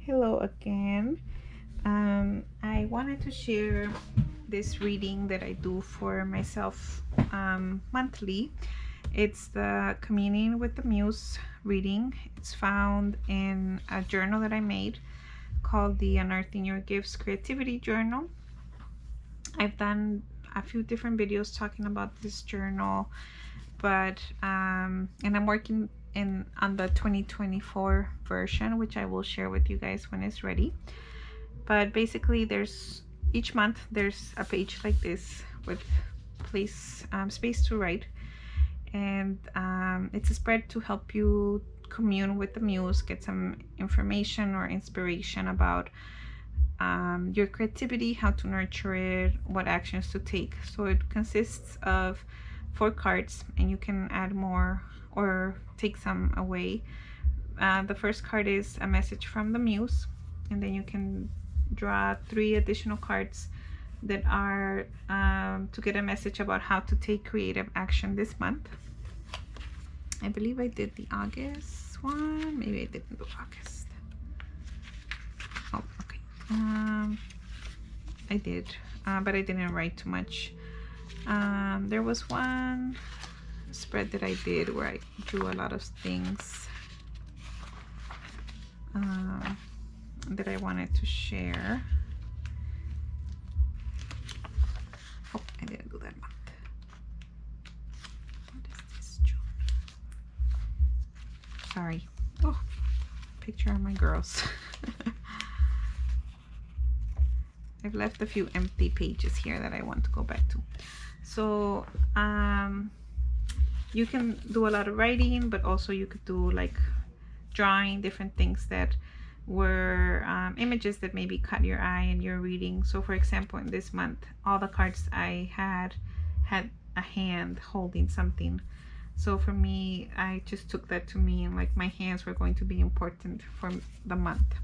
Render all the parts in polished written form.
Hello again. I wanted to share this reading that I do for myself monthly. It's the Communing with the Muse reading. It's found in a journal that I made called the Unearthing Your Gifts Creativity Journal. I've done a few different videos talking about this journal, but and I'm working on the 2024 version, which I will share with you guys when it's ready. But basically, each month there's a page like this with space to write, and it's a spread to help you commune with the muse, get some information or inspiration about your creativity, how to nurture it, what actions to take. So it consists of 4 cards, and you can add more or take some away. The first card is a message from the muse, and then you can draw 3 additional cards that are to get a message about how to take creative action this month. I believe I did the August one. Maybe I didn't do August. Oh, okay. I did, but I didn't write too much. There was one spread that I did where I drew a lot of things that I wanted to share. Oh, I didn't do that month. What is this, June? Sorry. Oh, picture of my girls. I've left a few empty pages here that I want to go back to. So you can do a lot of writing, but also you could do like drawing different things that were images that maybe caught your eye in your reading. So for example, in this month, all the cards I had a hand holding something. So for me, I just took that to mean like my hands were going to be important for the month.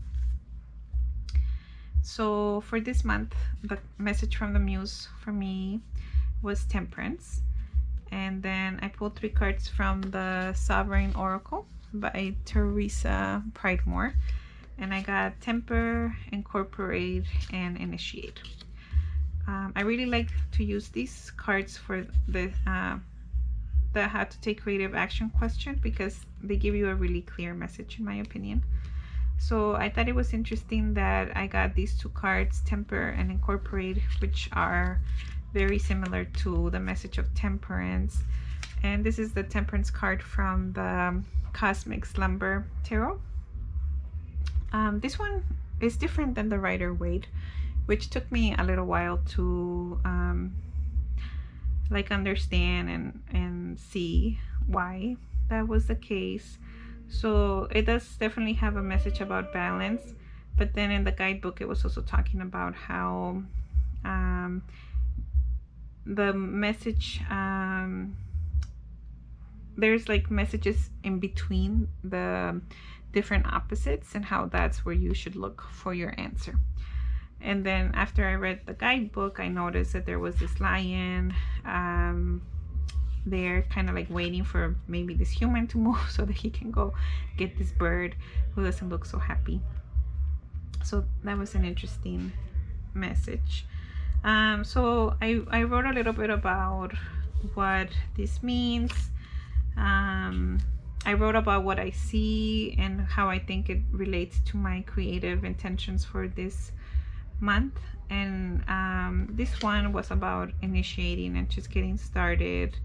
So for this month, the message from the muse for me was temperance. And then I pulled 3 cards from the Sovereign Oracle by Teresa Pridemore. And I got temper, incorporate, and initiate. I really like to use these cards for the how to take creative action question, because they give you a really clear message, in my opinion. So I thought it was interesting that I got these 2 cards, temper and incorporate, which are very similar to the message of temperance. And this is the temperance card from the Cosmic Slumber Tarot. This one is different than the Rider-Waite, which took me a little while to like understand and see why that was the case. So it does definitely have a message about balance, but then in the guidebook it was also talking about how the message there's like messages in between the different opposites, and how that's where you should look for your answer. And then after I read the guidebook, I noticed that there was this lion there kind of like waiting for maybe this human to move so that he can go get this bird who doesn't look so happy. So that was an interesting message. So I wrote a little bit about what this means. I wrote about what I see and how I think it relates to my creative intentions for this month. And this one was about initiating and just getting started.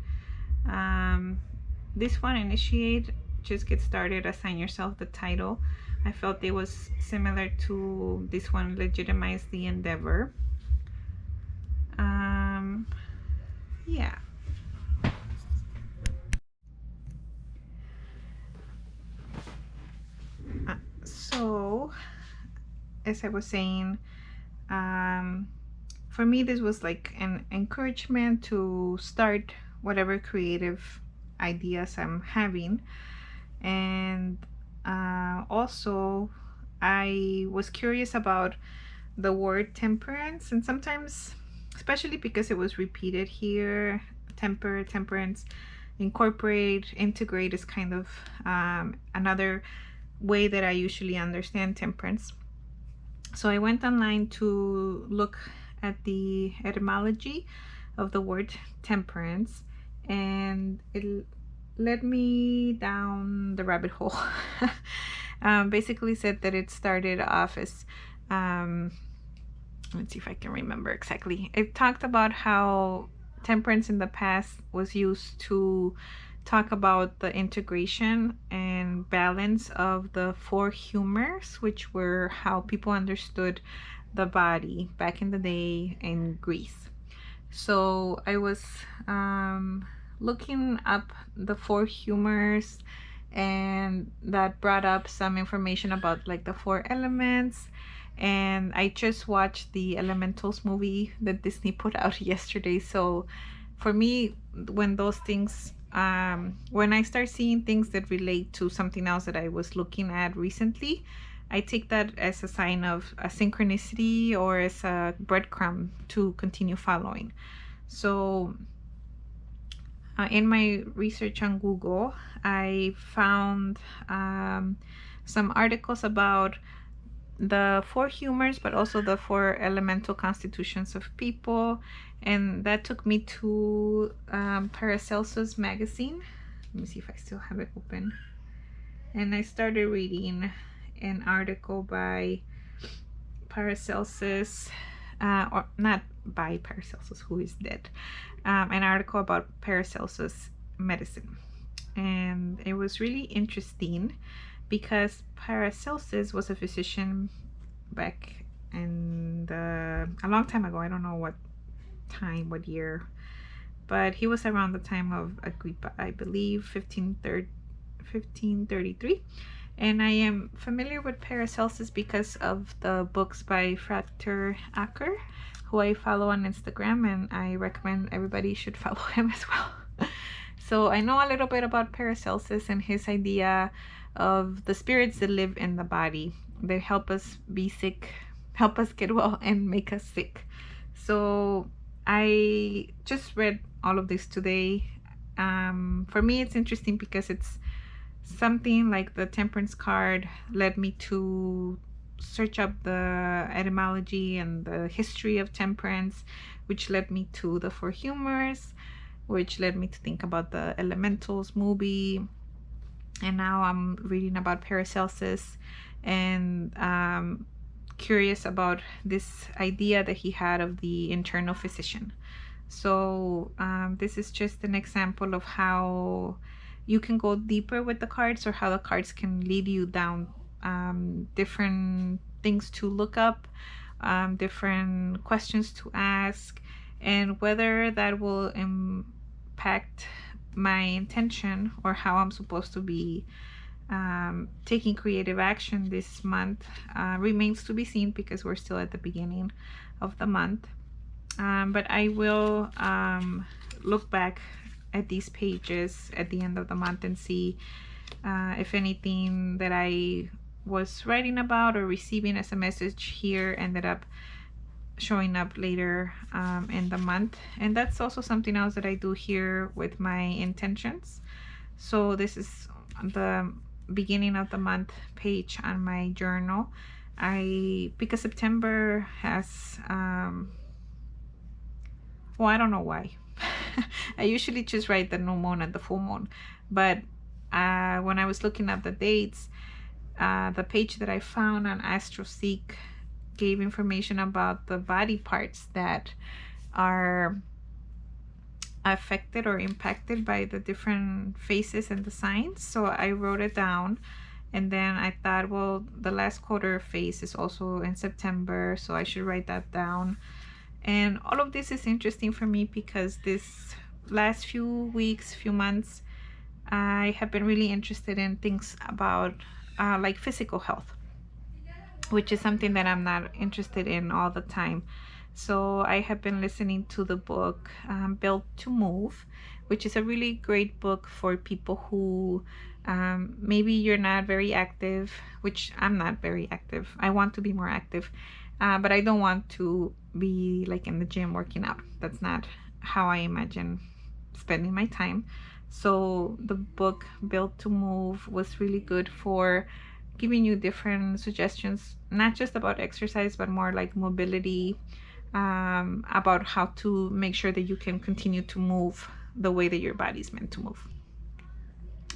This one, initiate, just get started, assign yourself the title. I felt it was similar to this one, legitimize the endeavor. Yeah. So as I was saying, for me this was like an encouragement to start whatever creative ideas I'm having. And also I was curious about the word temperance, and sometimes, especially because it was repeated here, temper, temperance, incorporate, integrate is kind of another way that I usually understand temperance. So I went online to look at the etymology of the word temperance, and it led me down the rabbit hole. Basically said that it started off as, let's see if I can remember exactly. It talked about how temperance in the past was used to talk about the integration and balance of the four humors, which were how people understood the body back in the day in Greece. So I was looking up the four humors, and that brought up some information about like the four elements. And I just watched the Elementals movie that Disney put out yesterday. So for me, when those things, when I start seeing things that relate to something else that I was looking at recently, I take that as a sign of a synchronicity or as a breadcrumb to continue following. So in my research on Google, I found some articles about the four humors, but also the four elemental constitutions of people. And that took me to Paracelsus magazine. Let me see if I still have it open. And I started reading an article by Paracelsus, or not by Paracelsus, who is dead, an article about Paracelsus medicine. And it was really interesting because Paracelsus was a physician back in a long time ago. I don't know what time, what year, but he was around the time of Agrippa, I believe, 1533. And I am familiar with Paracelsus because of the books by Frater Acker, who I follow on Instagram, and I recommend everybody should follow him as well. So I know a little bit about Paracelsus and his idea of the spirits that live in the body. They help us be sick, help us get well, and make us sick. So I just read all of this today. For me, it's interesting because it's something like the temperance card led me to search up the etymology and the history of temperance, which led me to the four humors, which led me to think about the Elementals movie. And now I'm reading about Paracelsus and curious about this idea that he had of the internal physician. So this is just an example of how you can go deeper with the cards, or how the cards can lead you down different things to look up, different questions to ask, and whether that will impact my intention or how I'm supposed to be taking creative action this month remains to be seen, because we're still at the beginning of the month. But I will look back at these pages at the end of the month and see if anything that I was writing about or receiving as a message here ended up showing up later in the month. And that's also something else that I do here with my intentions. So this is the beginning of the month page on my journal. Because September has well, I don't know why. I usually just write the new moon and the full moon, but when I was looking up the dates, the page that I found on AstroSeek gave information about the body parts that are affected or impacted by the different phases and the signs. So I wrote it down, and then I thought, well, the last quarter phase is also in September, so I should write that down. And all of this is interesting for me because this last few weeks, few months, I have been really interested in things about like physical health, which is something that I'm not interested in all the time. So I have been listening to the book Built to Move, which is a really great book for people who maybe you're not very active, which I'm not very active. I want to be more active, but I don't want to be like in the gym working out. That's not how I imagine spending my time. So the book Built to Move was really good for giving you different suggestions, not just about exercise, but more like mobility, about how to make sure that you can continue to move the way that your body's meant to move.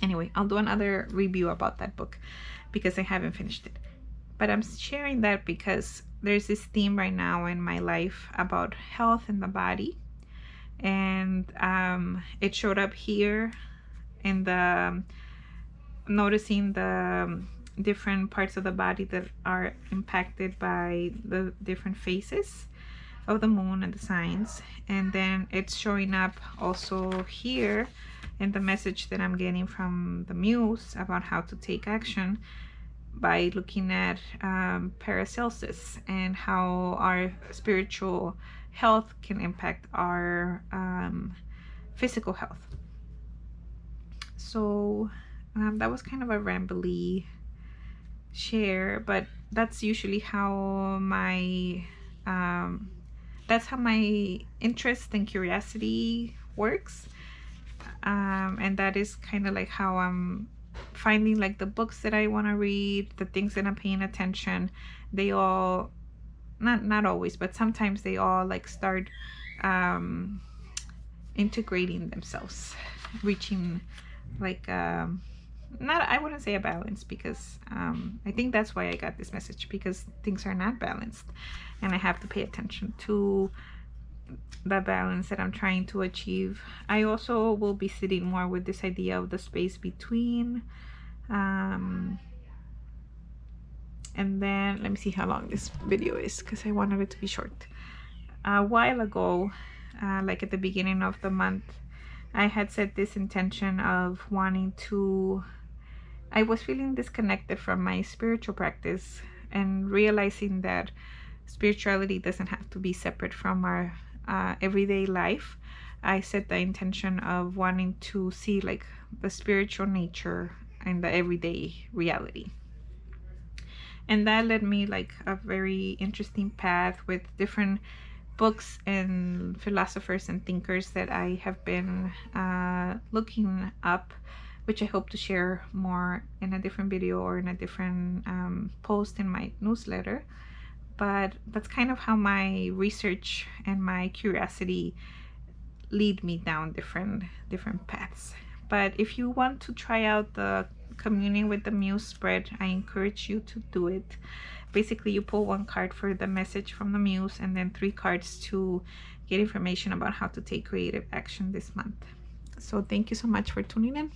Anyway, I'll do another review about that book because I haven't finished it. But I'm sharing that because there's this theme right now in my life about health and the body. And it showed up here in the noticing the different parts of the body that are impacted by the different phases of the moon and the signs. And then it's showing up also here in the message that I'm getting from the muse about how to take action by looking at Paracelsus and how our spiritual health can impact our physical health. So that was kind of a rambly share, but that's usually how my interest and curiosity works, and that is kind of like how I'm finding like the books that I want to read, the things that I'm paying attention. They all, not always, but sometimes they all like start integrating themselves, reaching like not, I wouldn't say a balance, because I think that's why I got this message, because things are not balanced and I have to pay attention to the balance that I'm trying to achieve. I also will be sitting more with this idea of the space between, and then let me see how long this video is, because I wanted it to be short. A while ago, like at the beginning of the month, I had set this intention of wanting to, I was feeling disconnected from my spiritual practice and realizing that spirituality doesn't have to be separate from our everyday life. I set the intention of wanting to see like the spiritual nature in the everyday reality. And that led me like a very interesting path with different books and philosophers and thinkers that I have been looking up, which I hope to share more in a different video or in a different post in my newsletter. But that's kind of how my research and my curiosity lead me down different paths. But if you want to try out the Communing with the Muse spread, I encourage you to do it. Basically, you pull one card for the message from the muse and then 3 cards to get information about how to take creative action this month. So thank you so much for tuning in.